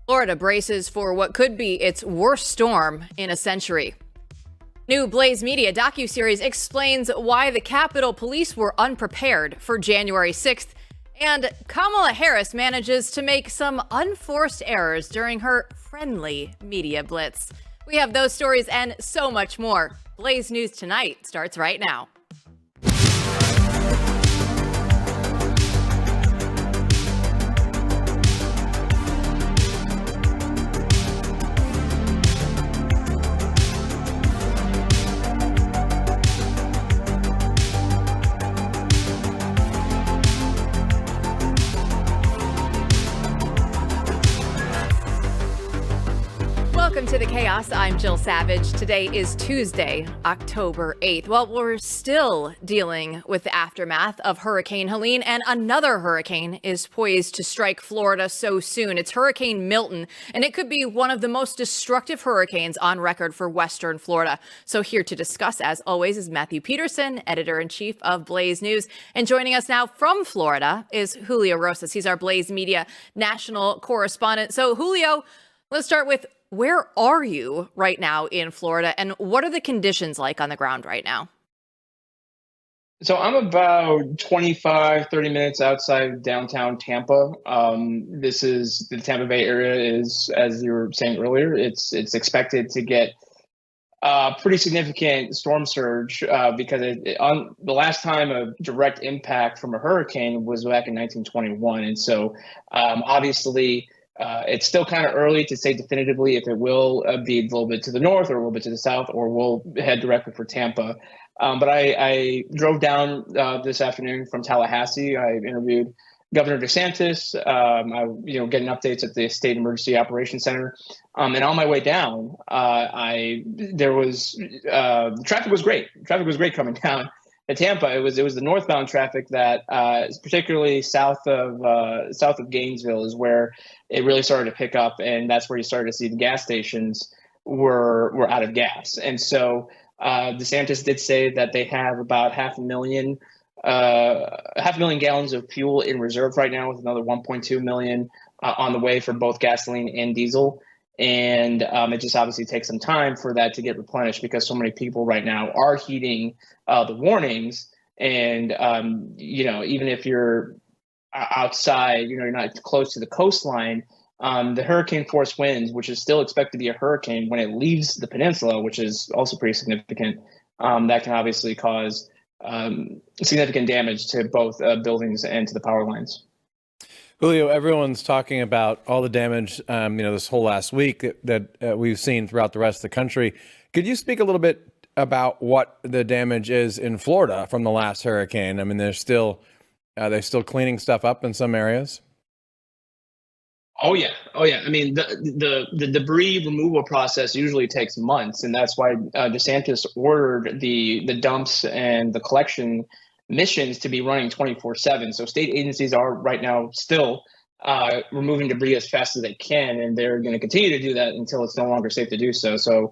Florida braces for what could be its worst storm in a century. New Blaze Media docuseries explains why the Capitol Police were unprepared for January 6th, and Kamala Harris manages to make some unforced errors during her friendly media blitz. We have those stories and so much more. Blaze News Tonight starts right now. Welcome to the chaos. I'm Jill Savage. Today is Tuesday, October 8th. Well, we're still dealing with the aftermath of Hurricane Helene, and another hurricane is poised to strike Florida so soon. It's Hurricane Milton, and it could be one of the most destructive hurricanes on record for Western Florida. So here to discuss, as always, is Matthew Peterson, editor-in-chief of Blaze News. And joining us now from Florida is Julio Rosas. He's our Blaze Media national correspondent. So Julio, let's start with, where are you right now in Florida, and what are the conditions like on the ground right now? So I'm about 25, 30 minutes outside downtown Tampa. This is the Tampa Bay area is, as you were saying earlier, it's expected to get a pretty significant storm surge because on the last time a direct impact from a hurricane was back in 1921. And so obviously, it's still kind of early to say definitively if it will be a little bit to the north or a little bit to the south, or we'll head directly for Tampa. But I drove down this afternoon from Tallahassee. I interviewed Governor DeSantis, getting updates at the State Emergency Operations Center. And on my way down, the traffic was great. Traffic was great coming down at Tampa. It was the northbound traffic that particularly south of Gainesville is where it really started to pick up, and that's where you started to see the gas stations were out of gas. And so DeSantis did say that they have about half a million gallons of fuel in reserve right now, with another 1.2 million on the way for both gasoline and diesel. And it just obviously takes some time for that to get replenished because so many people right now are heeding the warnings. And, even if you're outside, you're not close to the coastline, the hurricane force winds, which is still expected to be a hurricane when it leaves the peninsula, which is also pretty significant, that can obviously cause significant damage to both buildings and to the power lines. Julio, everyone's talking about all the damage, this whole last week that we've seen throughout the rest of the country. Could you speak a little bit about what the damage is in Florida from the last hurricane? I mean, they're still cleaning stuff up in some areas. Oh yeah. I mean, the debris removal process usually takes months, and that's why DeSantis ordered the dumps and the collection missions to be running 24/7. So state agencies are right now still removing debris as fast as they can, and they're going to continue to do that until it's no longer safe to do so. So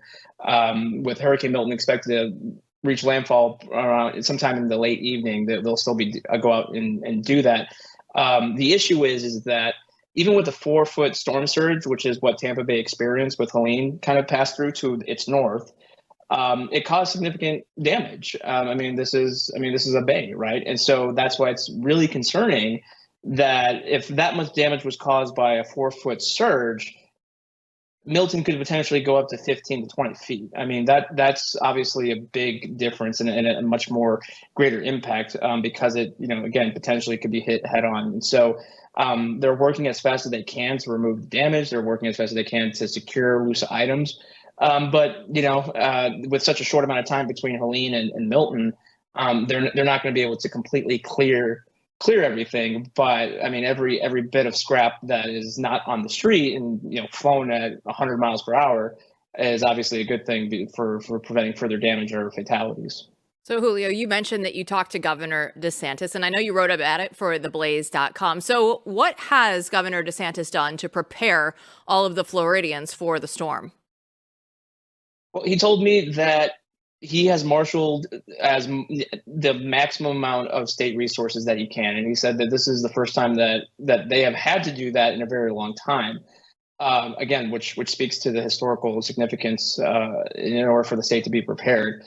with Hurricane Milton expected to reach landfall around sometime in the late evening, they'll still go out and do that. The issue is that even with the 4-foot storm surge, which is what Tampa Bay experienced with Helene kind of passed through to its north, it caused significant damage. This is a bay, right? And so that's why it's really concerning that if that much damage was caused by a 4-foot surge, Milton could potentially go up to 15 to 20 feet. I mean, that's obviously a big difference and a much more greater impact because it, again, potentially could be hit head on. And so they're working as fast as they can to remove the damage. They're working as fast as they can to secure loose items. But with such a short amount of time between Helene and Milton, they're not going to be able to completely clear everything. But I mean, every bit of scrap that is not on the street and flown at 100 miles per hour is obviously a good thing for preventing further damage or fatalities. So Julio, you mentioned that you talked to Governor DeSantis, and I know you wrote about it for theblaze.com. So what has Governor DeSantis done to prepare all of the Floridians for the storm? Well, he told me that he has marshaled as the maximum amount of state resources that he can. And he said that this is the first time that they have had to do that in a very long time. again, which speaks to the historical significance in order for the state to be prepared.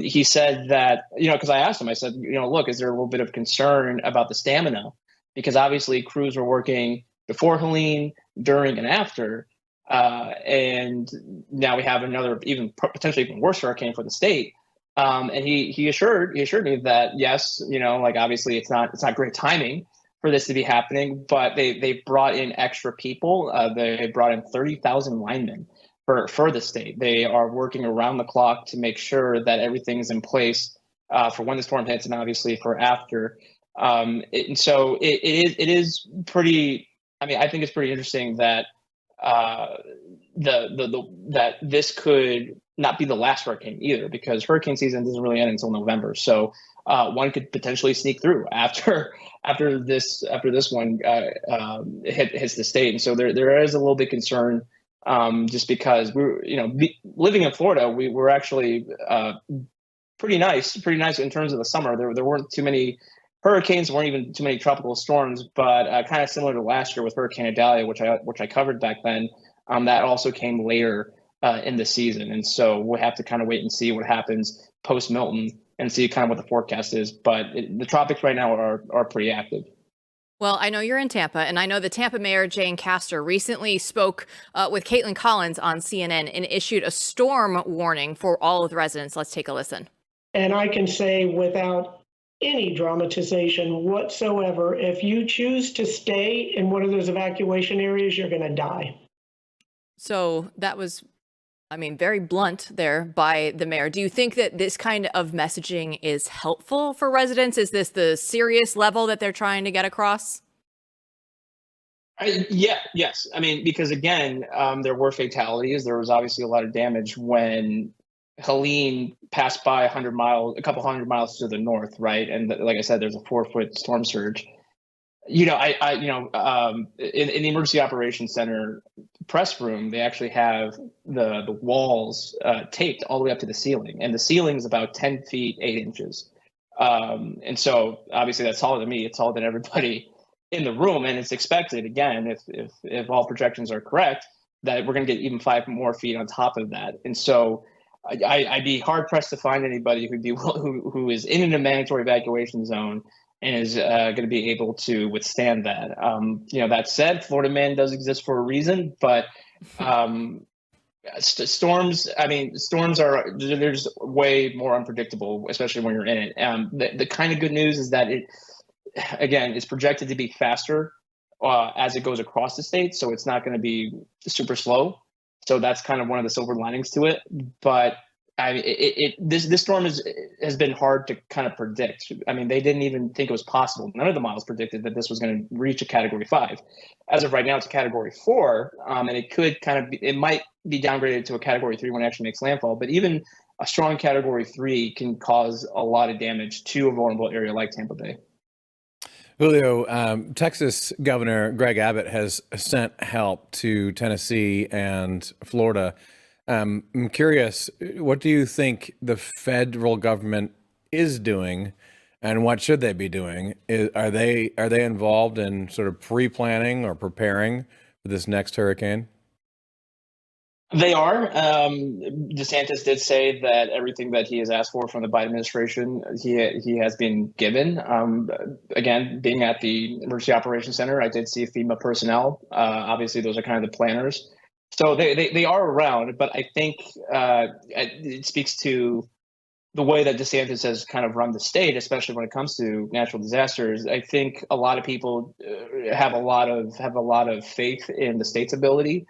He said that, because I asked him, I said, look, is there a little bit of concern about the stamina? Because obviously crews were working before Helene, during and after. And now we have another potentially even worse hurricane for the state. And he assured me that, yes, obviously it's not great timing for this to be happening, but they brought in extra people. They brought in 30,000 linemen for the state. They are working around the clock to make sure that everything's in place for when the storm hits, and obviously for after. And so it is pretty. I mean, I think it's pretty interesting that that this could not be the last hurricane either, because hurricane season doesn't really end until November. So one could potentially sneak through after this one hits the state, and so there is a little bit concern. Just because living in Florida, we're actually pretty nice in terms of the summer. There weren't too many hurricanes, weren't even too many tropical storms, but kind of similar to last year with Hurricane Idalia, which I covered back then. That also came later in the season, and so we'll have to kind of wait and see what happens post Milton and see kind of what the forecast is. But the tropics right now are pretty active. Well, I know you're in Tampa, and I know the Tampa Mayor Jane Castor recently spoke with Caitlin Collins on CNN and issued a storm warning for all of the residents. Let's take a listen. And I can say without any dramatization whatsoever, if you choose to stay in one of those evacuation areas, you're going to die. So that was, very blunt there by the mayor. Do you think that this kind of messaging is helpful for residents? Is this the serious level that they're trying to get across? Yes. Because again, there were fatalities. There was obviously a lot of damage when Helene passed by a couple hundred miles to the north, right? And like I said, there's a 4-foot storm surge. In the Emergency Operations Center press room, they actually have the walls taped all the way up to the ceiling, and the ceiling is about 10 feet 8 inches. And so obviously that's taller than me. It's taller than everybody in the room, and it's expected, again, if all projections are correct, that we're going to get even 5 more feet on top of that. And so I'd be hard pressed to find anybody who is in a mandatory evacuation zone and is going to be able to withstand that. That said, Florida man does exist for a reason, but storms they're just way more unpredictable, especially when you're in it. The kind of good news is that it's projected to be faster as it goes across the state, so it's not going to be super slow. So that's kind of one of the silver linings to it. But this storm has been hard to kind of predict. They didn't even think it was possible. None of the models predicted that this was going to reach a Category 5. As of right now, it's a Category 4, and it might be downgraded to a Category 3 when it actually makes landfall. But even a strong Category 3 can cause a lot of damage to a vulnerable area like Tampa Bay. Julio, Texas Governor Greg Abbott has sent help to Tennessee and Florida. I'm curious, what do you think the federal government is doing, and what should they be doing? Are they involved in sort of pre-planning or preparing for this next hurricane? They are. DeSantis did say that everything that he has asked for from the Biden administration, he has been given. Again, being at the Emergency Operations Center, I did see FEMA personnel. Obviously, those are kind of the planners. So they are around, but I think it speaks to the way that DeSantis has kind of run the state, especially when it comes to natural disasters. I think a lot of people have a lot of faith in the state's ability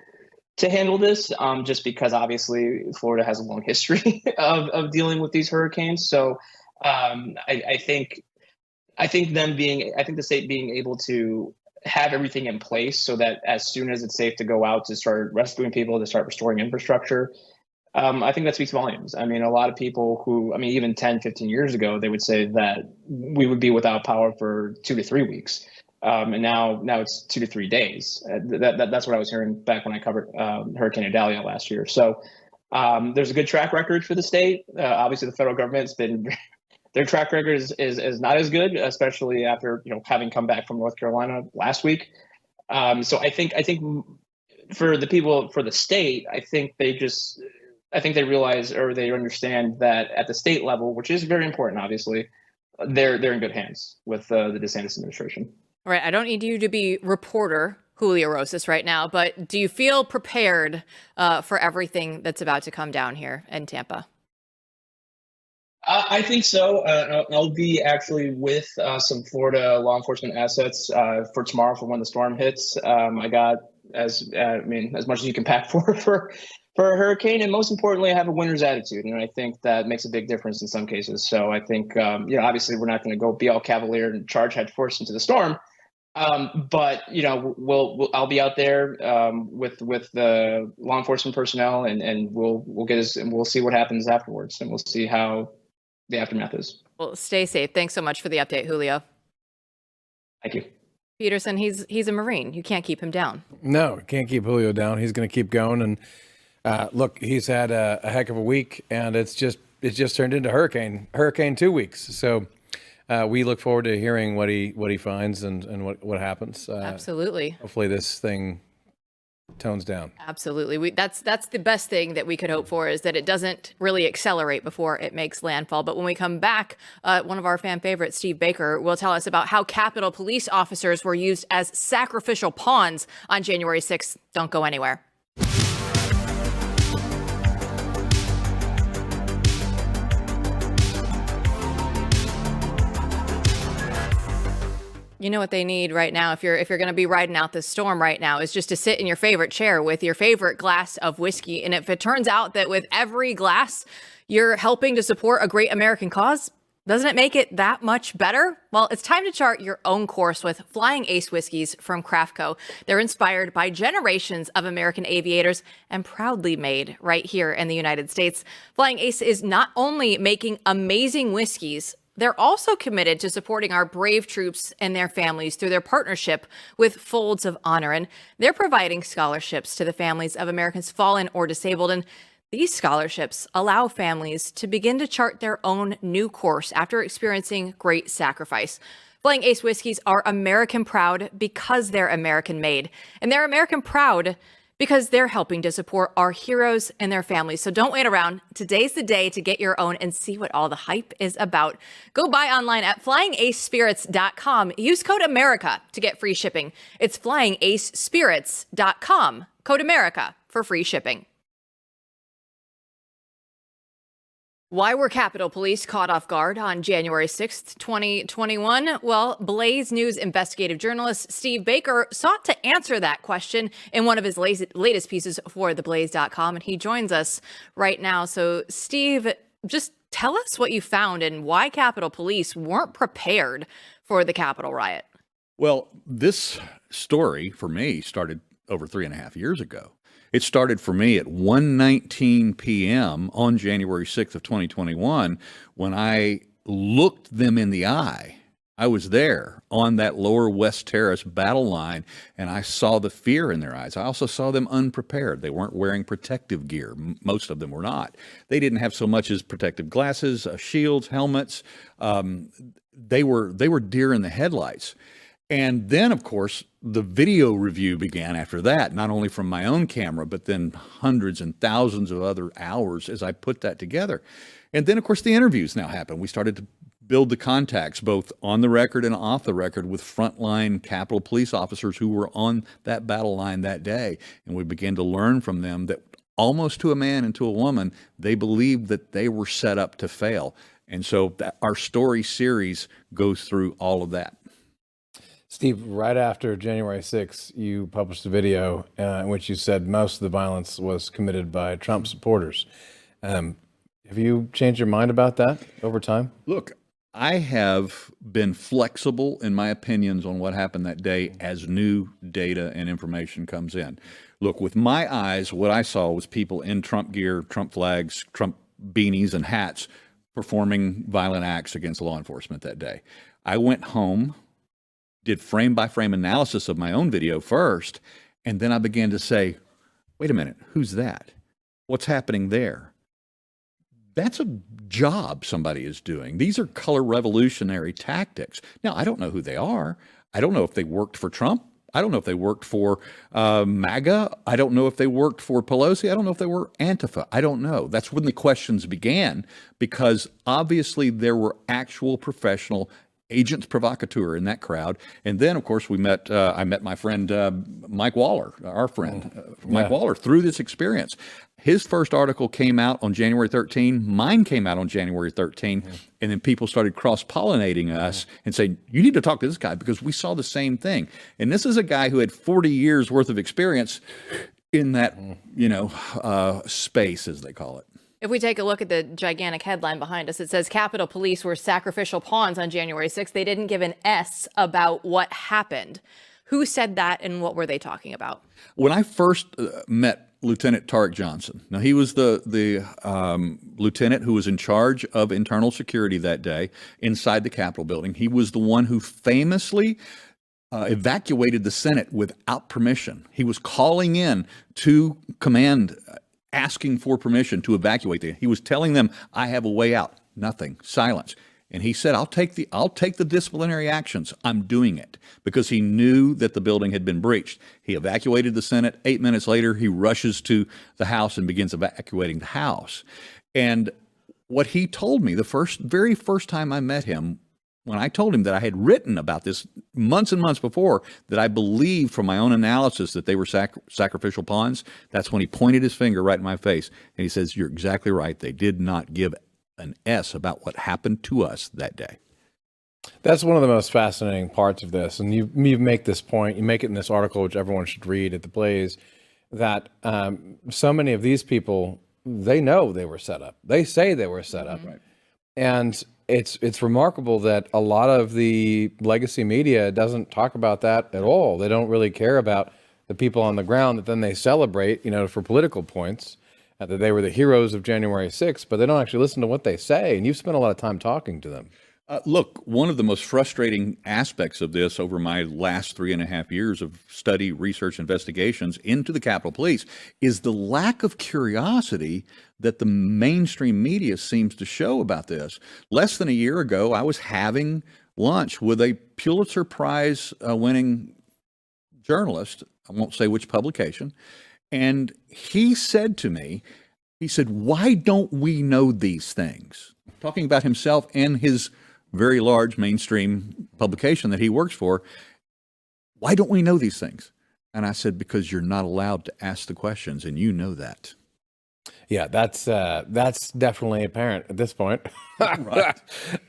to handle this, just because obviously Florida has a long history of dealing with these hurricanes. So I think the state being able to have everything in place so that as soon as it's safe to go out to start rescuing people, to start restoring infrastructure, I think that speaks volumes. A lot of people who, even 10, 15 years ago, they would say that we would be without power for 2 to 3 weeks. And now it's 2 to 3 days. That's what I was hearing back when I covered Hurricane Idalia last year. So there's a good track record for the state. Obviously, the federal government's been their track record is not as good, especially after having come back from North Carolina last week. So I think for the people, for the state, I think they realize, or they understand that at the state level, which is very important, obviously, they're in good hands with the DeSantis administration. All right, I don't need you to be reporter Julio Rosas right now, but do you feel prepared for everything that's about to come down here in Tampa? I think so. I'll be actually with some Florida law enforcement assets for tomorrow for when the storm hits. I got as much as you can pack for a hurricane, and most importantly, I have a winner's attitude, and I think that makes a big difference in some cases. So I think obviously we're not going to go be all cavalier and charge headfirst into the storm, but I'll be out there with the law enforcement personnel, and we'll see what happens afterwards, and we'll see how the aftermath is. Well, stay safe. Thanks so much for the update, Julio. Thank you. Peterson, he's a Marine. You can't keep him down. No, can't keep Julio down. He's going to keep going. And look, he's had a heck of a week, and it's just turned into Hurricane 2 weeks. So we look forward to hearing what he finds and what happens. Absolutely. Hopefully this thing tones down. Absolutely. That's the best thing that we could hope for, is that it doesn't really accelerate before it makes landfall. But when we come back, one of our fan favorites, Steve Baker, will tell us about how Capitol Police officers were used as sacrificial pawns on January 6th. Don't go anywhere. You know what they need right now, if you're going to be riding out this storm right now, is just to sit in your favorite chair with your favorite glass of whiskey. And if it turns out that with every glass you're helping to support a great American cause, doesn't it make it that much better? Well, it's time to chart your own course with Flying Ace whiskeys from Craftco. They're inspired by generations of American aviators and proudly made right here in the United States. Flying Ace is not only making amazing whiskeys, they're also committed to supporting our brave troops and their families through their partnership with Folds of Honor. And they're providing scholarships to the families of Americans fallen or disabled. And these scholarships allow families to begin to chart their own new course after experiencing great sacrifice. Flying Ace whiskeys are American proud because they're American made. And they're American proud because they're helping to support our heroes and their families. So don't wait around. Today's the day to get your own and see what all the hype is about. Go buy online at flyingacespirits.com. Use code America to get free shipping. It's flyingacespirits.com. Code America for free shipping. Why were Capitol Police caught off guard on January 6th, 2021? Well, Blaze News investigative journalist Steve Baker sought to answer that question in one of his latest pieces for theblaze.com, and he joins us right now. So, Steve, just tell us what you found and why Capitol Police weren't prepared for the Capitol riot. Well, this story for me started over 3.5 years ago. It started for me at 1:19 p.m. on January 6th of 2021 when I looked them in the eye. I was there on that lower West Terrace battle line, and I saw the fear in their eyes. I also saw them unprepared. They weren't wearing protective gear. Most of them were not. They didn't have so much as protective glasses, shields, helmets. They were deer in the headlights. And then, of course, the video review began after that, not only from my own camera, but then hundreds and thousands of other hours as I put that together. And then, of course, the interviews now happened. We started to build the contacts, both on the record and off the record, with frontline Capitol Police officers who were on that battle line that day. And we began to learn from them that almost to a man and to a woman, they believed that they were set up to fail. And so our story series goes through all of that. Steve, right after January 6th, you published a video in which you said most of the violence was committed by Trump supporters. Have you changed your mind about that over time? Look, I have been flexible in my opinions on what happened that day as new data and information comes in. Look, with my eyes, what I saw was people in Trump gear, Trump flags, Trump beanies and hats performing violent acts against law enforcement that day. I went home, did frame-by-frame analysis of my own video first, and then I began to say, wait a minute, who's that? What's happening there? That's a job somebody is doing. These are color revolutionary tactics. Now, I don't know who they are. I don't know if they worked for Trump. I don't know if they worked for MAGA. I don't know if they worked for Pelosi. I don't know if they were Antifa. I don't know. That's when the questions began, because obviously there were actual professional agents provocateur in that crowd. And then, of course, I met my friend Mike Waller, our friend Mike Waller, through this experience. His first article came out on January 13. Mine came out on January 13. And then people started cross-pollinating us and saying, you need to talk to this guy because we saw the same thing. And this is a guy who had 40 years worth of experience in that, space, as they call it. If we take a look at the gigantic headline behind us, it says Capitol Police were sacrificial pawns on January 6th. They didn't give an S about what happened. Who said that and what were they talking about? When I first met Lieutenant Tarek Johnson, now he was the lieutenant who was in charge of internal security that day inside the Capitol building. He was the one who famously evacuated the Senate without permission. He was calling in to command, asking for permission to evacuate. He was telling them, I have a way out. Nothing. Silence. And he said, I'll take the disciplinary actions. I'm doing it, because he knew that the building had been breached. He evacuated the Senate. 8 minutes later, he rushes to the House and begins evacuating the House. And what he told me the very first time I met him, when I told him that I had written about this months and months before, that I believed from my own analysis that they were sacrificial pawns, that's when he pointed his finger right in my face. And he says, you're exactly right. They did not give an S about what happened to us that day. That's one of the most fascinating parts of this. And you make this point, you make it in this article, which everyone should read at the Blaze, that so many of these people, they know they were set up. They say they were set up. Right. And it's remarkable that a lot of the legacy media doesn't talk about that at all. They don't really care about the people on the ground that then they celebrate, for political points, that they were the heroes of January 6th, but they don't actually listen to what they say. And you've spent a lot of time talking to them. Look, one of the most frustrating aspects of this over my last 3.5 years of study, research, investigations into the Capitol Police is the lack of curiosity that the mainstream media seems to show about this. Less than a year ago, I was having lunch with a Pulitzer Prize winning journalist, I won't say which publication, and he said to me, why don't we know these things? Talking about himself and his very large mainstream publication that he works for. Why don't we know these things? And I said, because you're not allowed to ask the questions, and you know that. Yeah, that's definitely apparent at this point. Right.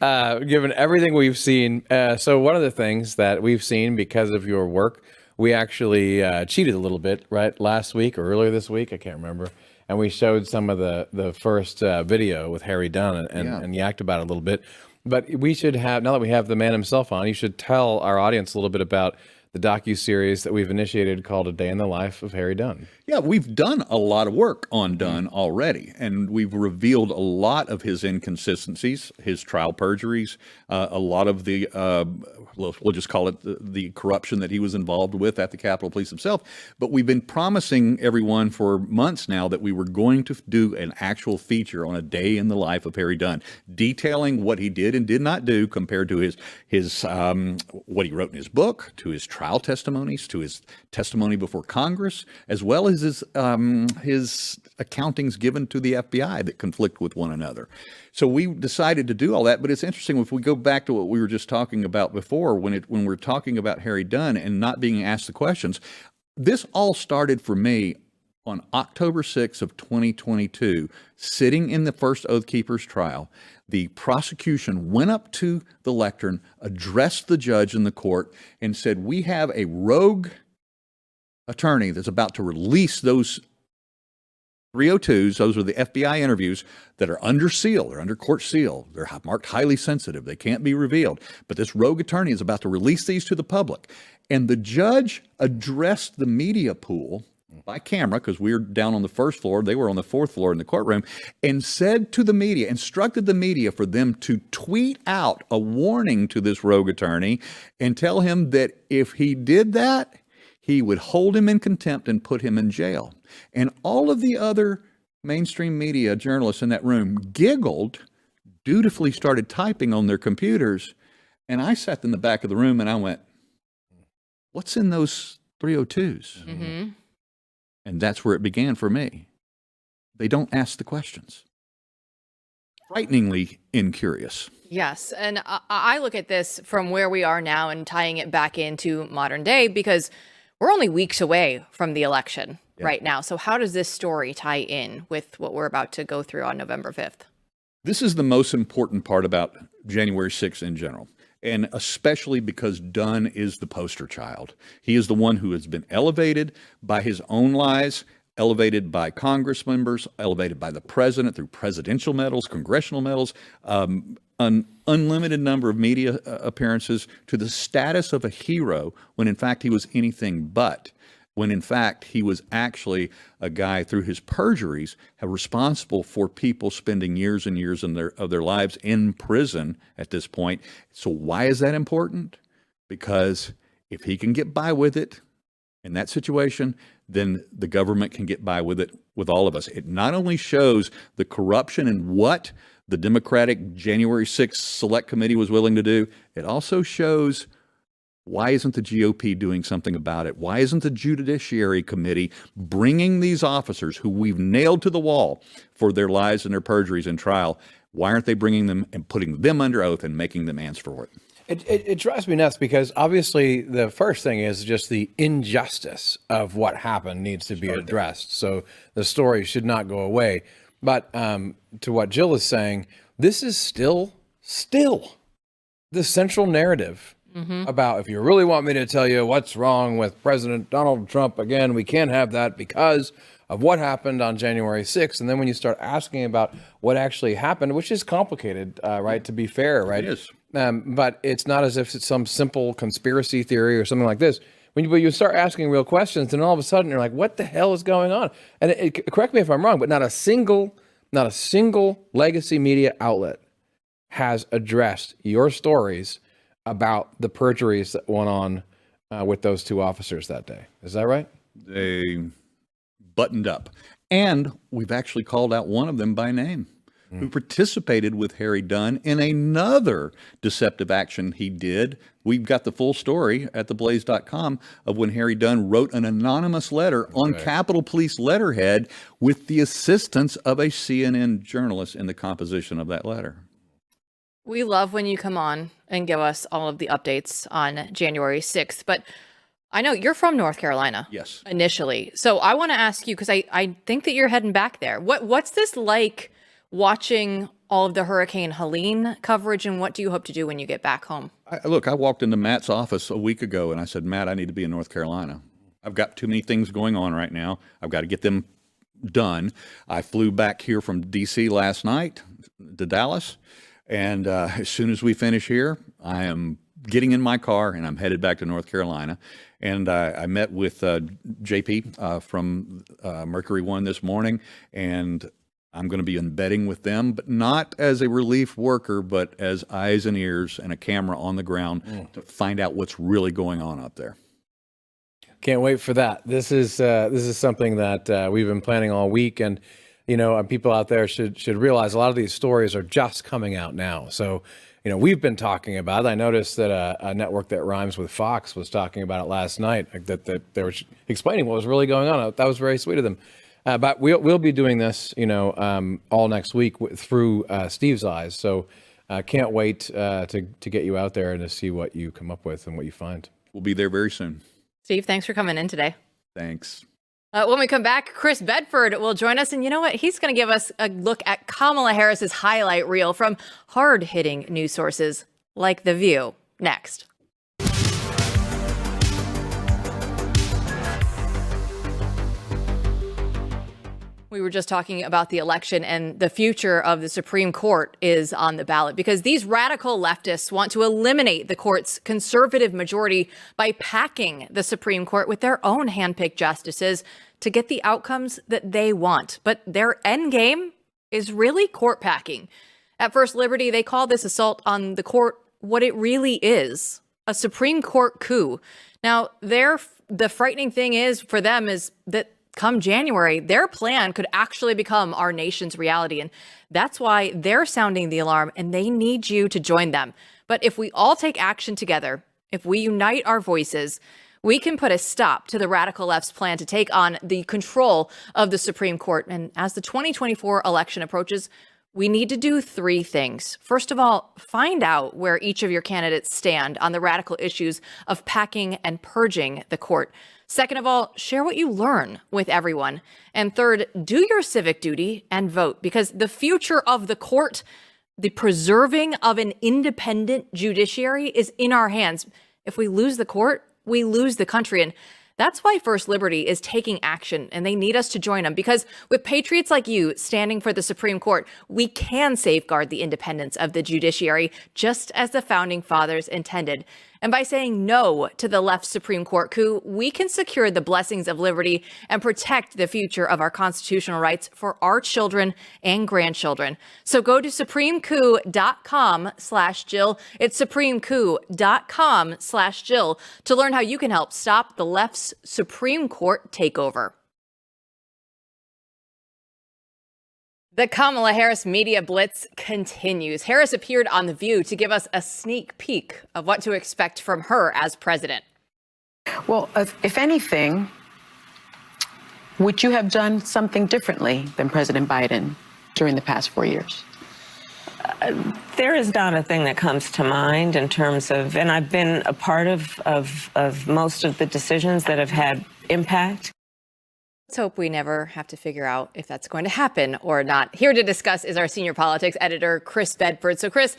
Given everything we've seen. So one of the things that we've seen because of your work, we actually cheated a little bit, right? Last week or earlier this week, I can't remember. And we showed some of the first video with Harry Dunn and yacked about it a little bit. But we should have, now that we have the man himself on, you should tell our audience a little bit about the docuseries that we've initiated called A Day in the Life of Harry Dunn. Yeah, we've done a lot of work on Dunn already, and we've revealed a lot of his inconsistencies, his trial perjuries, a lot of the, we'll just call it the corruption that he was involved with at the Capitol Police himself. But we've been promising everyone for months now that we were going to do an actual feature on A Day in the Life of Harry Dunn, detailing what he did and did not do compared to his what he wrote in his book, to his trial testimonies, to his testimony before Congress, as well as his accountings given to the FBI that conflict with one another. So we decided to do all that. But it's interesting, if we go back to what we were just talking about before, when we're talking about Harry Dunn and not being asked the questions, this all started for me on October 6th of 2022, sitting in the first Oath Keepers trial. The prosecution went up to the lectern, addressed the judge in the court, and said, we have a rogue attorney that's about to release those 302s, those are the FBI interviews that are under seal, they're under court seal, they're marked highly sensitive, they can't be revealed. But this rogue attorney is about to release these to the public. And the judge addressed the media pool by camera, because we were down on the first floor, they were on the fourth floor in the courtroom, and said to the media, instructed the media for them to tweet out a warning to this rogue attorney and tell him that if he did that, he would hold him in contempt and put him in jail. And all of the other mainstream media journalists in that room giggled, dutifully started typing on their computers, and I sat in the back of the room and I went, what's in those 302s. Mm-hmm. And that's where it began for me. They don't ask the questions. Frighteningly incurious. Yes. And I look at this from where we are now and tying it back into modern day because we're only weeks away from the election right now. So how does this story tie in with what we're about to go through on November 5th? This is the most important part about January 6th in general, and especially because Dunn is the poster child. He is the one who has been elevated by his own lies, elevated by Congress members, elevated by the president through presidential medals, congressional medals, an unlimited number of media appearances, to the status of a hero when in fact he was anything but. When in fact he was actually a guy through his perjuries responsible for people spending years and years of their lives in prison at this point. So why is that important? Because if he can get by with it in that situation, then the government can get by with it with all of us. It not only shows the corruption and what the Democratic January 6th Select Committee was willing to do, it also shows why isn't the GOP doing something about it? Why isn't the Judiciary Committee bringing these officers who we've nailed to the wall for their lies and their perjuries in trial, why aren't they bringing them and putting them under oath and making them answer for it? It drives me nuts because obviously the first thing is just the injustice of what happened needs to be addressed. So the story should not go away. But to what Jill is saying, this is still the central narrative about, if you really want me to tell you what's wrong with President Donald Trump, again, we can't have that because of what happened on January 6th. And then when you start asking about what actually happened, which is complicated, right, to be fair, right? It is. But it's not as if it's some simple conspiracy theory or something like this. When you start asking real questions, then all of a sudden you're like, what the hell is going on? And correct me if I'm wrong, but not a single legacy media outlet has addressed your stories about the perjuries that went on with those two officers that day. Is that right? They buttoned up. And we've actually called out one of them by name, who participated with Harry Dunn in another deceptive action he did. We've got the full story at theblaze.com of when Harry Dunn wrote an anonymous letter on Capitol Police letterhead with the assistance of a CNN journalist in the composition of that letter. We love when you come on and give us all of the updates on January 6th, but I know you're from North Carolina. Yes. Initially. So I want to ask you, because I think that you're heading back there. What's this like watching all of the Hurricane Helene coverage, and what do you hope to do when you get back home? I walked into Matt's office a week ago and I said, Matt, I need to be in North Carolina. I've got too many things going on right now. I've got to get them done. I flew back here from D.C. last night to Dallas. And as soon as we finish here, I am getting in my car and I'm headed back to North Carolina. And I met with JP from Mercury One this morning, and I'm going to be embedding with them, but not as a relief worker, but as eyes and ears and a camera on the ground to find out what's really going on up there. Can't wait for that. This is something that we've been planning all week, and people out there should realize a lot of these stories are just coming out now. So, we've been talking about it. I noticed that a network that rhymes with Fox was talking about it last night, that they were explaining what was really going on. That was very sweet of them. But we'll be doing this, all next week through Steve's eyes. So can't wait to get you out there and to see what you come up with and what you find. We'll be there very soon. Steve, thanks for coming in today. Thanks. When we come back, Chris Bedford will join us. And you know what? He's going to give us a look at Kamala Harris's highlight reel from hard-hitting news sources like The View. Next. We were just talking about the election, and the future of the Supreme Court is on the ballot because these radical leftists want to eliminate the court's conservative majority by packing the Supreme Court with their own handpicked justices to get the outcomes that they want. But their end game is really court packing. At First Liberty, they call this assault on the court what it really is, a Supreme Court coup. Now, the frightening thing is for them is that come January, their plan could actually become our nation's reality. And that's why they're sounding the alarm, and they need you to join them. But if we all take action together, if we unite our voices, we can put a stop to the radical left's plan to take on the control of the Supreme Court. And as the 2024 election approaches, we need to do three things. First of all, find out where each of your candidates stand on the radical issues of packing and purging the court. Second of all, share what you learn with everyone. And third, do your civic duty and vote, because the future of the court, the preserving of an independent judiciary, is in our hands. If we lose the court, we lose the country. And that's why First Liberty is taking action, and they need us to join them, because with patriots like you standing for the Supreme Court, we can safeguard the independence of the judiciary, just as the founding fathers intended. And by saying no to the left Supreme Court coup, we can secure the blessings of liberty and protect the future of our constitutional rights for our children and grandchildren. So go to supremecoup.com/Jill. It's supremecoup.com/Jill to learn how you can help stop the left's Supreme Court takeover. The Kamala Harris media blitz continues. Harris appeared on The View to give us a sneak peek of what to expect from her as president. Well, if anything, would you have done something differently than President Biden during the past 4 years? There is not a thing that comes to mind in terms of, and I've been a part of most of the decisions that have had impact. Let's hope we never have to figure out if that's going to happen or not. Here to discuss is our senior politics editor, Chris Bedford. So, Chris,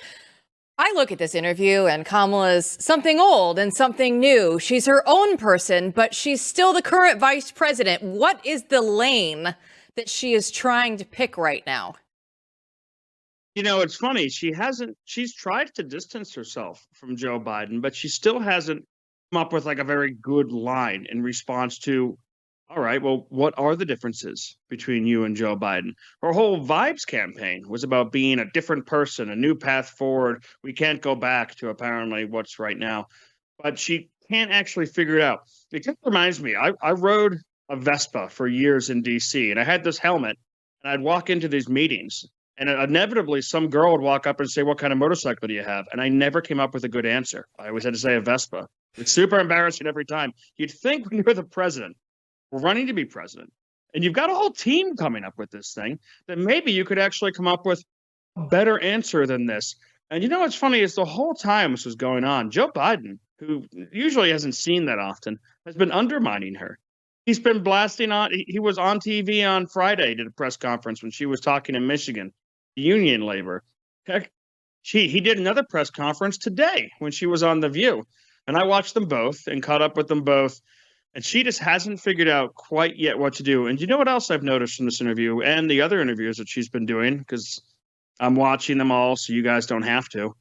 I look at this interview and Kamala's something old and something new. She's her own person, but she's still the current vice president. What is the lane that she is trying to pick right now? You know, it's funny. She's tried to distance herself from Joe Biden, but she still hasn't come up with like a very good line in response to, all right, well, what are the differences between you and Joe Biden? Her whole Vibes campaign was about being a different person, a new path forward. We can't go back to apparently what's right now. But she can't actually figure it out. It just reminds me, I rode a Vespa for years in D.C., and I had this helmet, and I'd walk into these meetings, and inevitably some girl would walk up and say, what kind of motorcycle do you have? And I never came up with a good answer. I always had to say a Vespa. It's super embarrassing every time. You'd think when you're the president, we're running to be president, and you've got a whole team coming up with this thing, that maybe you could actually come up with a better answer than this. And you know what's funny is the whole time this was going on, Joe Biden, who usually hasn't seen that often, has been undermining her. He's been blasting on. He was on TV on Friday, did a press conference when she was talking in Michigan, union labor. Heck, he did another press conference today when she was on The View. And I watched them both and caught up with them both. And she just hasn't figured out quite yet what to do. And you know what else I've noticed from this interview and the other interviews that she's been doing, because I'm watching them all so you guys don't have to,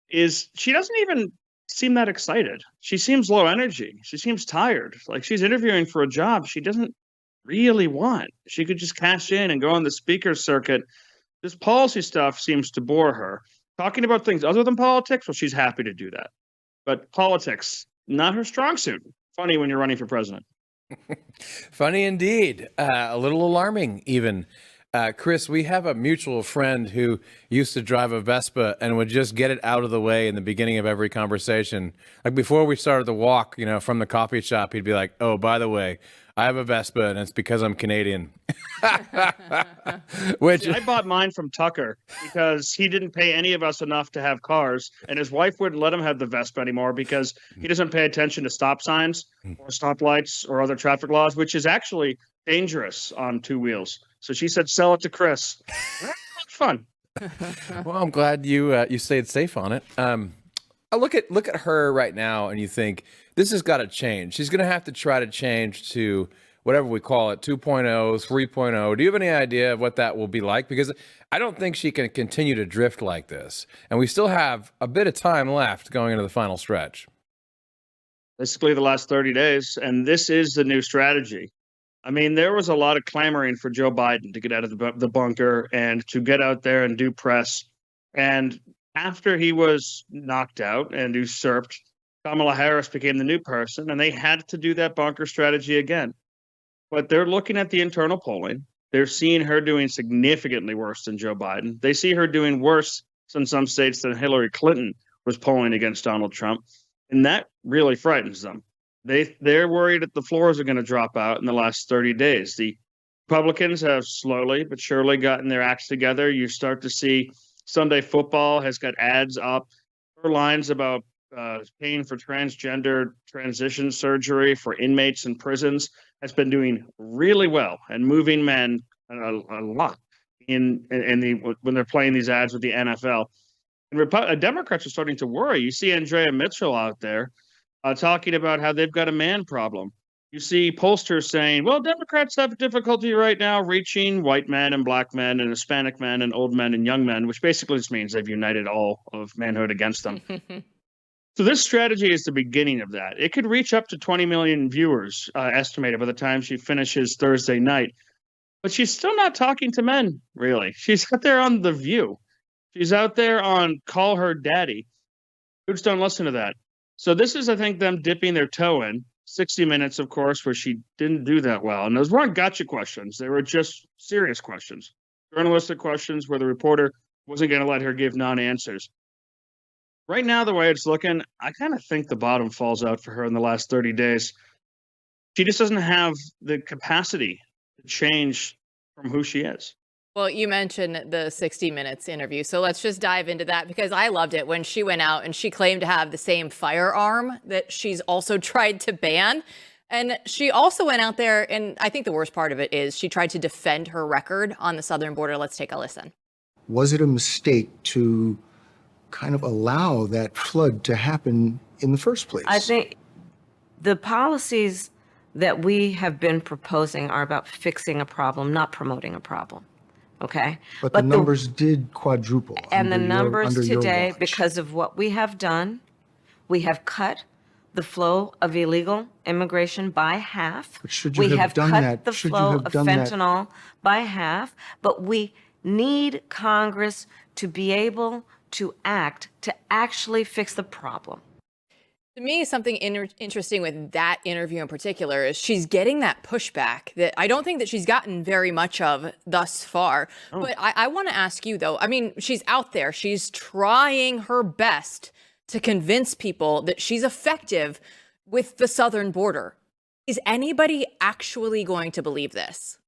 is she doesn't even seem that excited. She seems low energy. She seems tired. Like she's interviewing for a job she doesn't really want. She could just cash in and go on the speaker circuit. This policy stuff seems to bore her. Talking about things other than politics, well, she's happy to do that. But politics, not her strong suit. Funny when you're running for president. Funny indeed. A little alarming even. Chris, we have a mutual friend who used to drive a Vespa and would just get it out of the way in the beginning of every conversation. Like before we started the walk, from the coffee shop, he'd be like, oh, by the way, I have a Vespa and it's because I'm Canadian. Which I bought mine from Tucker because he didn't pay any of us enough to have cars, and his wife wouldn't let him have the Vespa anymore because he doesn't pay attention to stop signs or stoplights or other traffic laws, which is actually dangerous on two wheels. So she said, sell it to Chris. Fun. Well, I'm glad you stayed safe on it. I look at her right now and you think this has got to change. She's going to have to try to change to whatever we call it, 2.0, 3.0. Do you have any idea of what that will be like? Because I don't think she can continue to drift like this. And we still have a bit of time left going into the final stretch. Basically the last 30 days. And this is the new strategy. I mean, there was a lot of clamoring for Joe Biden to get out of the bunker and to get out there and do press. And after he was knocked out and usurped, Kamala Harris became the new person, and they had to do that bunker strategy again. But they're looking at the internal polling. They're seeing her doing significantly worse than Joe Biden. They see her doing worse in some states than Hillary Clinton was polling against Donald Trump. And that really frightens them. They're worried that the floors are going to drop out in the last 30 days. The Republicans have slowly but surely gotten their acts together. You start to see Sunday Football has got ads up, lines about paying for transgender transition surgery for inmates in prisons, has been doing really well and moving men a lot when they're playing these ads with the NFL. And Democrats are starting to worry. You see Andrea Mitchell out there talking about how they've got a man problem. You see pollsters saying, well, Democrats have difficulty right now reaching white men and black men and Hispanic men and old men and young men, which basically just means they've united all of manhood against them. So this strategy is the beginning of that. It could reach up to 20 million viewers, estimated, by the time she finishes Thursday night. But she's still not talking to men, really. She's out there on The View. She's out there on Call Her Daddy. Dudes don't listen to that. So this is, I think, them dipping their toe in. 60 Minutes, of course, where she didn't do that well. And those weren't gotcha questions. They were just serious questions, journalistic questions where the reporter wasn't going to let her give non-answers. Right now, the way it's looking, I kind of think the bottom falls out for her in the last 30 days. She just doesn't have the capacity to change from who she is. Well, you mentioned the 60 Minutes interview, so let's just dive into that, because I loved it when she went out and she claimed to have the same firearm that she's also tried to ban. And she also went out there, and I think the worst part of it is she tried to defend her record on the southern border. Let's take a listen. Was it a mistake to kind of allow that flood to happen in the first place? I think the policies that we have been proposing are about fixing a problem, not promoting a problem. Okay. But the numbers did quadruple. And the numbers today, watch. because of what we have done, we have cut the flow of illegal immigration by half. But should you we have done cut that? the Should you flow have of done that? fentanyl by half. But we need Congress to be able to act to actually fix the problem. To me, something interesting with that interview in particular is she's getting that pushback that I don't think that she's gotten very much of thus far. Oh. But I want to ask you, though, I mean, she's out there. She's trying her best to convince people that she's effective with the southern border. Is anybody actually going to believe this?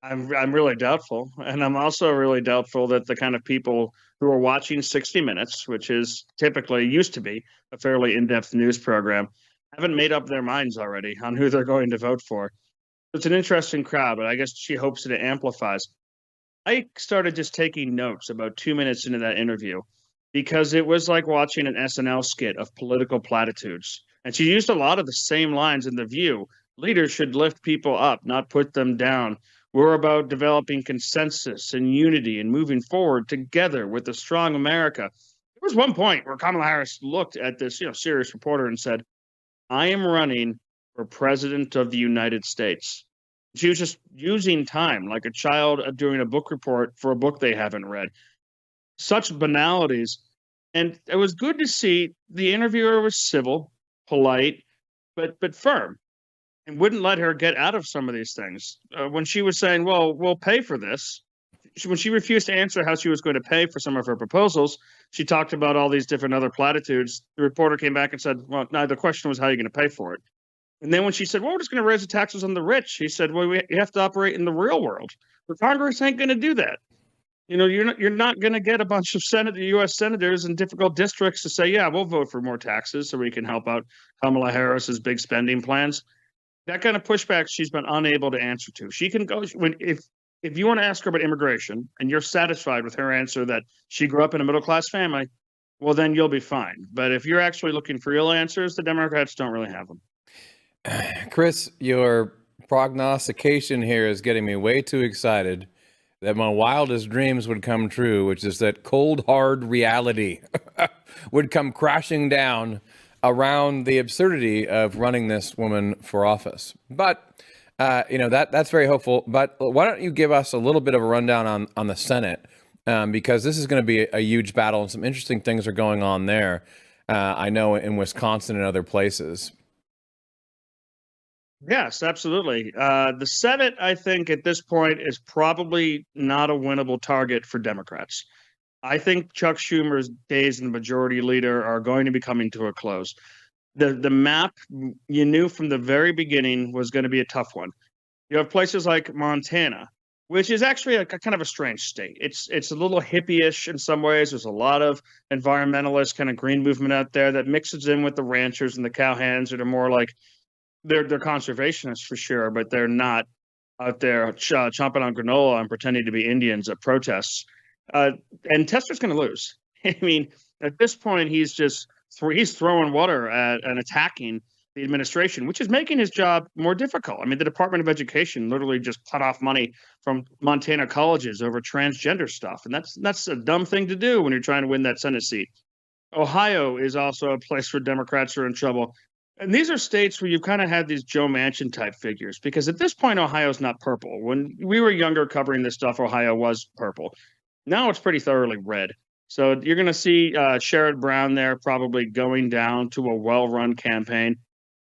I'm really doubtful. And I'm also really doubtful that the kind of people who are watching 60 Minutes, which is typically used to be a fairly in-depth news program, haven't made up their minds already on who they're going to vote for. It's an interesting crowd, but I guess she hopes that it amplifies. I started just taking notes about 2 minutes into that interview because it was like watching an SNL skit of political platitudes. And she used a lot of the same lines in The View. Leaders should lift people up, not put them down. We're about developing consensus and unity and moving forward together with a strong America. There was one point where Kamala Harris looked at this, serious reporter and said, I am running for president of the United States. She was just using time like a child doing a book report for a book they haven't read. Such banalities. And it was good to see the interviewer was civil, polite, but firm, and wouldn't let her get out of some of these things. When she was saying, well, we'll pay for this, when she refused to answer how she was going to pay for some of her proposals, she talked about all these different other platitudes. The reporter came back and said, well, no, the question was how you're going to pay for it. And then when she said, well, we're just going to raise the taxes on the rich, he said, well, you have to operate in the real world. But Congress ain't going to do that. You're not going to get a bunch of U.S. senators in difficult districts to say, yeah, we'll vote for more taxes so we can help out Kamala Harris's big spending plans. That kind of pushback she's been unable to answer to. She can go if you want to ask her about immigration and you're satisfied with her answer that she grew up in a middle-class family, well, then you'll be fine. But if you're actually looking for real answers, the Democrats don't really have them. Chris, your prognostication here is getting me way too excited that my wildest dreams would come true, which is that cold, hard reality would come crashing down around the absurdity of running this woman for office. But, that's very hopeful. But why don't you give us a little bit of a rundown on the Senate? Because this is going to be a huge battle and some interesting things are going on there. I know in Wisconsin and other places. Yes, absolutely. The Senate, I think, at this point is probably not a winnable target for Democrats. I think Chuck Schumer's days as the majority leader are going to be coming to a close. the map you knew from the very beginning was going to be a tough one. You have places like Montana, which is actually a kind of a strange state. It's a little hippie-ish in some ways. There's a lot of environmentalist kind of green movement out there that mixes in with the ranchers and the cowhands that are more like they're conservationists for sure, but they're not out there chomping on granola and pretending to be Indians at protests. And Tester's going to lose. I mean, at this point, he's throwing water at and attacking the administration, which is making his job more difficult. I mean, the Department of Education literally just cut off money from Montana colleges over transgender stuff. And that's a dumb thing to do when you're trying to win that Senate seat. Ohio is also a place where Democrats are in trouble. And these are states where you've kind of had these Joe Manchin type figures, because at this point, Ohio's not purple. When we were younger covering this stuff, Ohio was purple. Now it's pretty thoroughly red. So you're going to see Sherrod Brown there probably going down to a well-run campaign.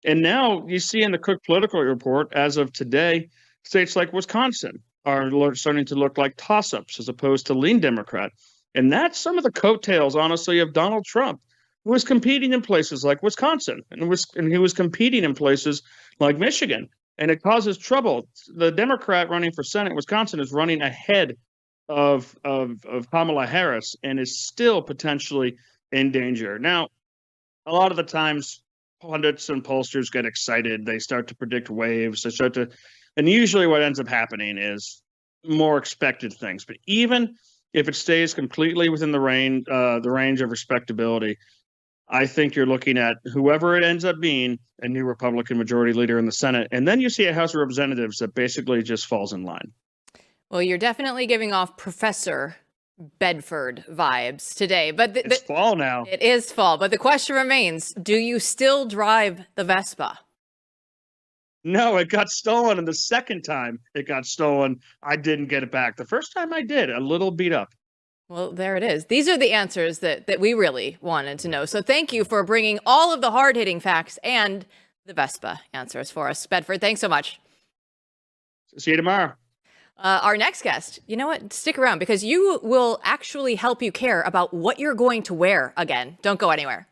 And now you see in the Cook Political Report, as of today, states like Wisconsin are starting to look like toss-ups as opposed to lean Democrat. And that's some of the coattails, honestly, of Donald Trump, who was competing in places like Wisconsin, and he was competing in places like Michigan. And it causes trouble. The Democrat running for Senate, Wisconsin, is running ahead of Kamala Harris and is still potentially in danger. Now, a lot of the times, pundits and pollsters get excited. They start to predict waves. And usually what ends up happening is more expected things. But even if it stays completely within the range of respectability, I think you're looking at whoever it ends up being, a new Republican majority leader in the Senate. And then you see a House of Representatives that basically just falls in line. Well, you're definitely giving off Professor Bedford vibes today, but it's fall now. It is fall, but the question remains, do you still drive the Vespa? No, it got stolen, and the second time it got stolen, I didn't get it back. The first time I did, a little beat up. Well, there it is. These are the answers that we really wanted to know. So thank you for bringing all of the hard-hitting facts and the Vespa answers for us. Bedford, thanks so much. See you tomorrow. Our next guest, you know what? Stick around, because you will actually help you care about what you're going to wear again. Don't go anywhere.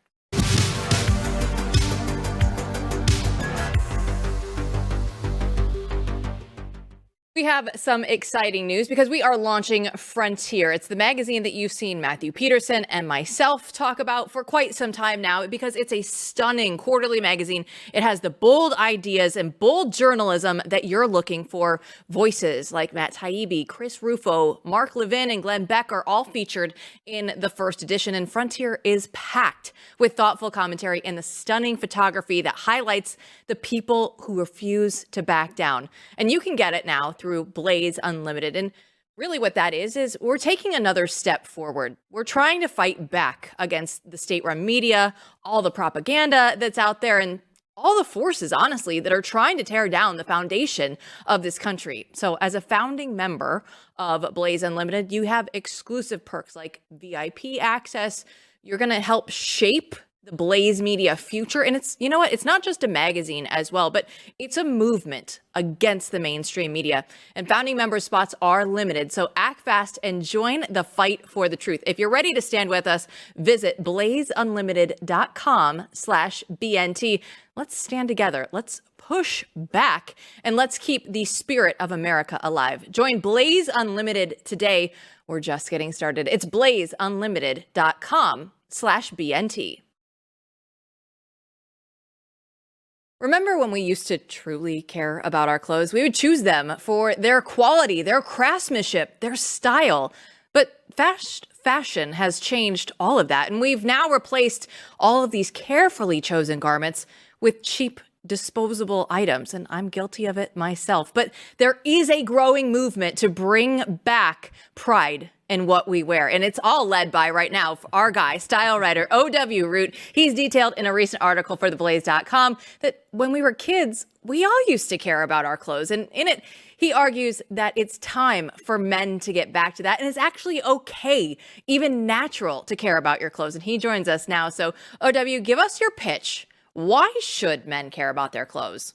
We have some exciting news because we are launching Frontier. It's the magazine that you've seen Matthew Peterson and myself talk about for quite some time now, because it's a stunning quarterly magazine. It has the bold ideas and bold journalism that you're looking for. Voices like Matt Taibbi, Chris Rufo, Mark Levin, and Glenn Beck are all featured in the first edition. And Frontier is packed with thoughtful commentary and the stunning photography that highlights the people who refuse to back down. And you can get it now through Blaze Unlimited. And really what that is we're taking another step forward. We're trying to fight back against the state-run media, all the propaganda that's out there, and all the forces, honestly, that are trying to tear down the foundation of this country. So as a founding member of Blaze Unlimited, you have exclusive perks like VIP access. You're going to help shape the Blaze Media future. And it's, you know what, it's not just a magazine as well, but it's a movement against the mainstream media. And founding member spots are limited. So act fast and join the fight for the truth. If you're ready to stand with us, visit blazeunlimited.com/BNT. Let's stand together. Let's push back, and let's keep the spirit of America alive. Join Blaze Unlimited today. We're just getting started. It's blazeunlimited.com/BNT. Remember when we used to truly care about our clothes? We would choose them for their quality, their craftsmanship, their style. But fashion has changed all of that. And we've now replaced all of these carefully chosen garments with cheap, disposable items. And I'm guilty of it myself. But there is a growing movement to bring back pride in what we wear. And it's all led by, right now, our guy, style writer O.W. Root. He's detailed in a recent article for theblaze.com that when we were kids, we all used to care about our clothes. And in it, he argues that it's time for men to get back to that. And it's actually okay, even natural, to care about your clothes. And he joins us now. So O.W., give us your pitch. Why should men care about their clothes?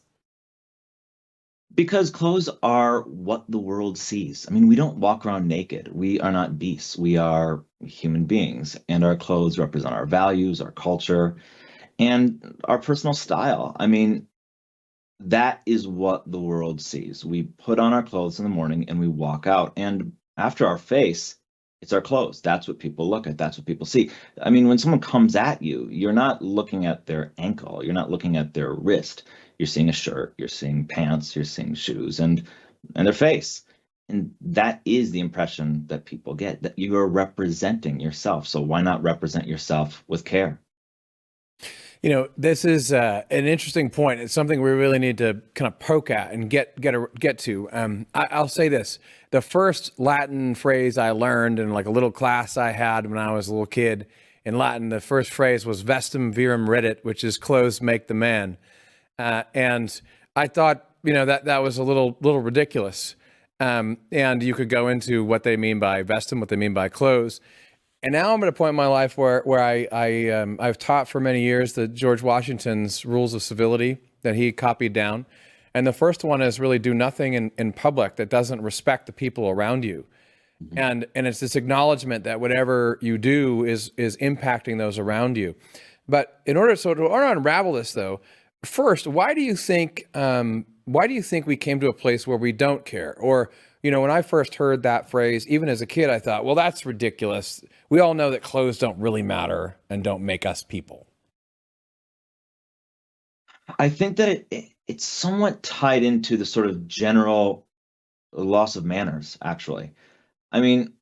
Because clothes are what the world sees. I mean, we don't walk around naked. We are not beasts. We are human beings, and our clothes represent our values, our culture. and our personal style. I mean, that is what the world sees. We put on our clothes in the morning and we walk out. And after our face, it's our clothes. That's what people look at. That's what people see. I mean, when someone comes at you, you're not looking at their ankle. You're not looking at their wrist. You're seeing a shirt. You're seeing pants. You're seeing shoes and their face. And that is the impression that people get, that you are representing yourself. So why not represent yourself with care? You know, this is an interesting point. It's something we really need to kind of poke at and get to. I'll say this. The first Latin phrase I learned in like a little class I had when I was a little kid in Latin, the first phrase was vestem virum reddit, which is clothes make the man. And I thought, you know, that was a little ridiculous. And you could go into what they mean by vestem, what they mean by clothes. And now I'm at a point in my life where I've taught for many years the George Washington's rules of civility that he copied down. And the first one is really do nothing in public that doesn't respect the people around you. Mm-hmm. And it's this acknowledgement that whatever you do is impacting those around you. But in order to unravel this though, first, why do you think we came to a place where we don't care? Or, you know, when I first heard that phrase, even as a kid, I thought, well, that's ridiculous. We all know that clothes don't really matter and don't make us people. I think that it's somewhat tied into the sort of general loss of manners, actually. I mean,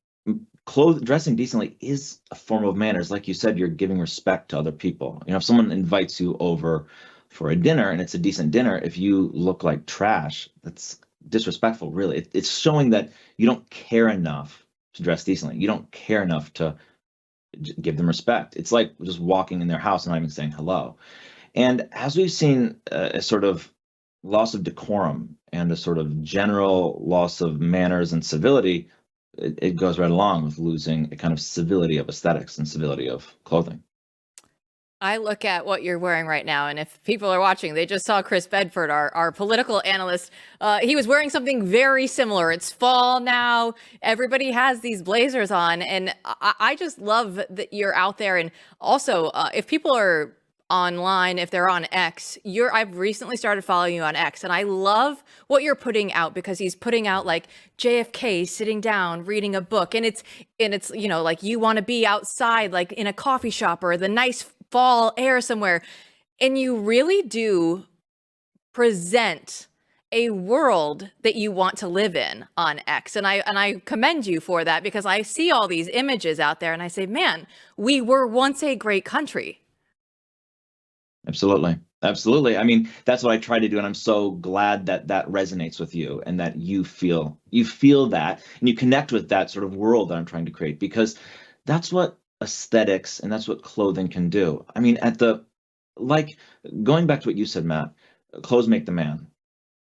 dressing decently is a form of manners. Like you said, you're giving respect to other people. You know, if someone invites you over for a dinner and it's a decent dinner, if you look like trash, that's disrespectful, really. It's showing that you don't care enough to dress decently. You don't care enough to give them respect. It's like just walking in their house and not even saying hello. And as we've seen a sort of loss of decorum and a sort of general loss of manners and civility, it goes right along with losing a kind of civility of aesthetics and civility of clothing. I look at what you're wearing right now, and if people are watching, they just saw Chris Bedford, our political analyst. He was wearing something very similar. It's fall now. Everybody has these blazers on, and I just love that you're out there. And also, if people are online, if they're on X, I've recently started following you on X, and I love what you're putting out, because he's putting out like JFK sitting down reading a book, and it's you know, like you want to be outside like in a coffee shop or the nice fall air somewhere, and you really do present a world that you want to live in on X. And I commend you for that, because I see all these images out there and I say, man, we were once a great country. Absolutely. Absolutely. I mean, that's what I try to do. And I'm so glad that that resonates with you and that you feel that and you connect with that sort of world that I'm trying to create, because that's what aesthetics and that's what clothing can do. I mean, going back to what you said, Matt, clothes make the man.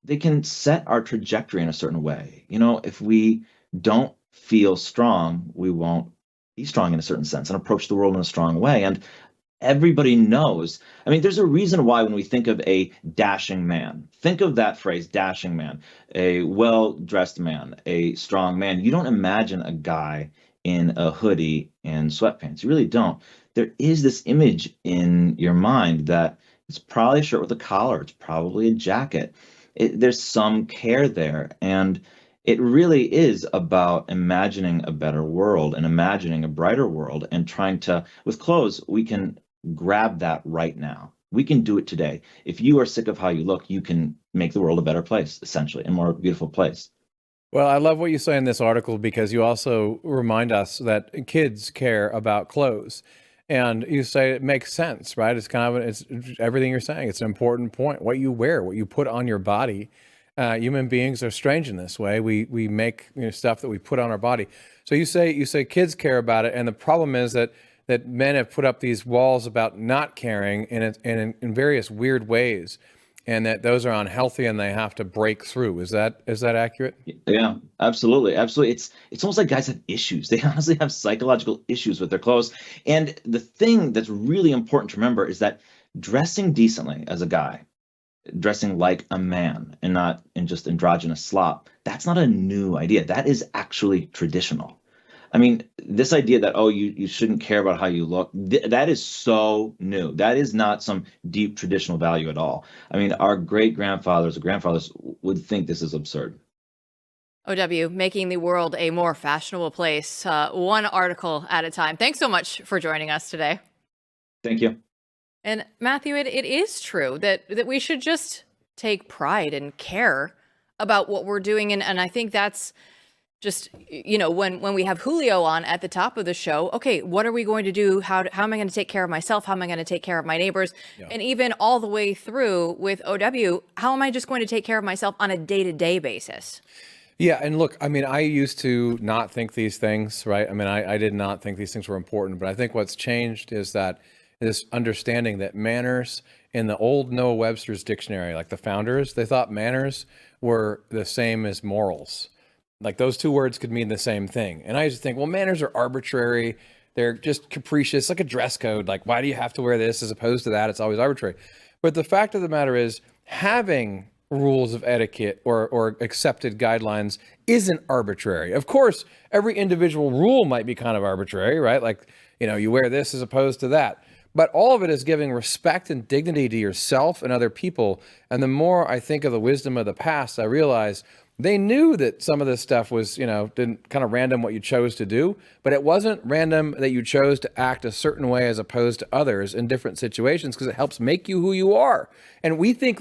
They can set our trajectory in a certain way. You know, if we don't feel strong, we won't be strong in a certain sense and approach the world in a strong way. And everybody knows. I mean, there's a reason why when we think of a dashing man, think of that phrase, dashing man, a well-dressed man, a strong man. You don't imagine a guy in a hoodie and sweatpants. You really don't. There is this image in your mind that it's probably a shirt with a collar. It's probably a jacket. There's some care there. And it really is about imagining a better world and imagining a brighter world and trying to, with clothes, we can grab that right now. We can do it today. If you are sick of how you look, you can make the world a better place, essentially, a more beautiful place. Well, I love what you say in this article, because you also remind us that kids care about clothes. And you say it makes sense, right? It's it's everything you're saying. It's an important point. What you wear, what you put on your body. Human beings are strange in this way. We make stuff that we put on our body. So you say kids care about it, and the problem is that men have put up these walls about not caring in various weird ways, and that those are unhealthy and they have to break through. Is that accurate? Yeah, absolutely. It's almost like guys have issues. They honestly have psychological issues with their clothes. And the thing that's really important to remember is that dressing decently as a guy, dressing like a man and not in just androgynous slop, that's not a new idea. That is actually traditional. I mean, this idea that, oh, you shouldn't care about how you look, that is so new. That is not some deep traditional value at all. I mean, our great-grandfathers or grandfathers would think this is absurd. OW, making the world a more fashionable place, one article at a time. Thanks so much for joining us today. Thank you. And Matthew, it is true that we should just take pride and care about what we're doing. And I think that's just, you know, when we have Julio on at the top of the show, okay, what are we going to do? How am I going to take care of myself? How am I going to take care of my neighbors? Yeah. And even all the way through with OW, how am I just going to take care of myself on a day-to-day basis? Yeah, and look, I mean, I used to not think these things, right? I mean, I did not think these things were important, but I think what's changed is that this understanding that manners in the old Noah Webster's dictionary, like the founders, they thought manners were the same as morals. Like those two words could mean the same thing. And I used to think, well, manners are arbitrary. They're just capricious, like a dress code. Like, why do you have to wear this as opposed to that? It's always arbitrary. But the fact of the matter is, having rules of etiquette or accepted guidelines isn't arbitrary. Of course, every individual rule might be kind of arbitrary, right? Like, you know, you wear this as opposed to that. But all of it is giving respect and dignity to yourself and other people. And the more I think of the wisdom of the past, I realize they knew that some of this stuff was, you know, didn't kind of random what you chose to do, but it wasn't random that you chose to act a certain way as opposed to others in different situations, because it helps make you who you are. And we think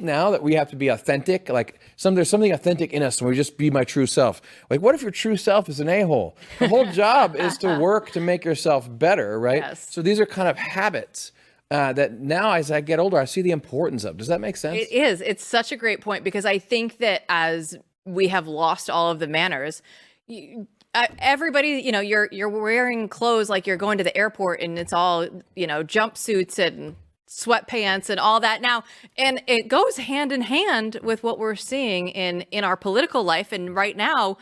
now that we have to be authentic, like there's something authentic in us and we just be my true self. Like, what if your true self is an a-hole? The whole job is to work to make yourself better, right? Yes. So these are kind of habits that now as I get older, I see the importance of. Does that make sense? It is. It's such a great point, because I think that as we have lost all of the manners, everybody, you know, you're wearing clothes like you're going to the airport and it's all, you know, jumpsuits and sweatpants and all that now. And it goes hand in hand with what we're seeing in our political life. And right now,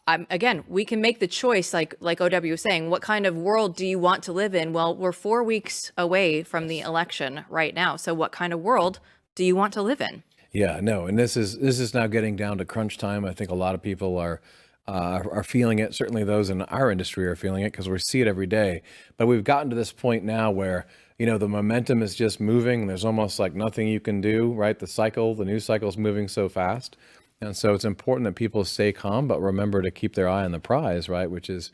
again, we can make the choice, like OW was saying, what kind of world do you want to live in? Well, we're 4 weeks away from the election right now. So what kind of world do you want to live in? Yeah, no. And this is now getting down to crunch time. I think a lot of people are feeling it. Certainly those in our industry are feeling it because we see it every day. But we've gotten to this point now where, you know, the momentum is just moving. There's almost like nothing you can do, right? The news cycle is moving so fast. And so it's important that people stay calm, but remember to keep their eye on the prize, right? Which is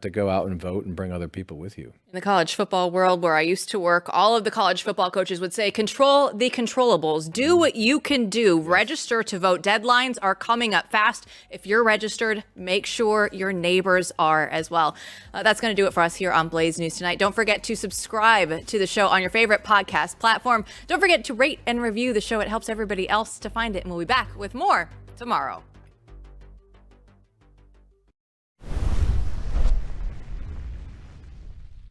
to go out and vote and bring other people with you. In the college football world where I used to work, all of the college football coaches would say, control the controllables. Do what you can do. Register to vote. Deadlines are coming up fast. If you're registered, make sure your neighbors are as well. That's going to do it for us here on Blaze News tonight. Don't forget to subscribe to the show on your favorite podcast platform. Don't forget to rate and review the show. It helps everybody else to find it. And we'll be back with more tomorrow.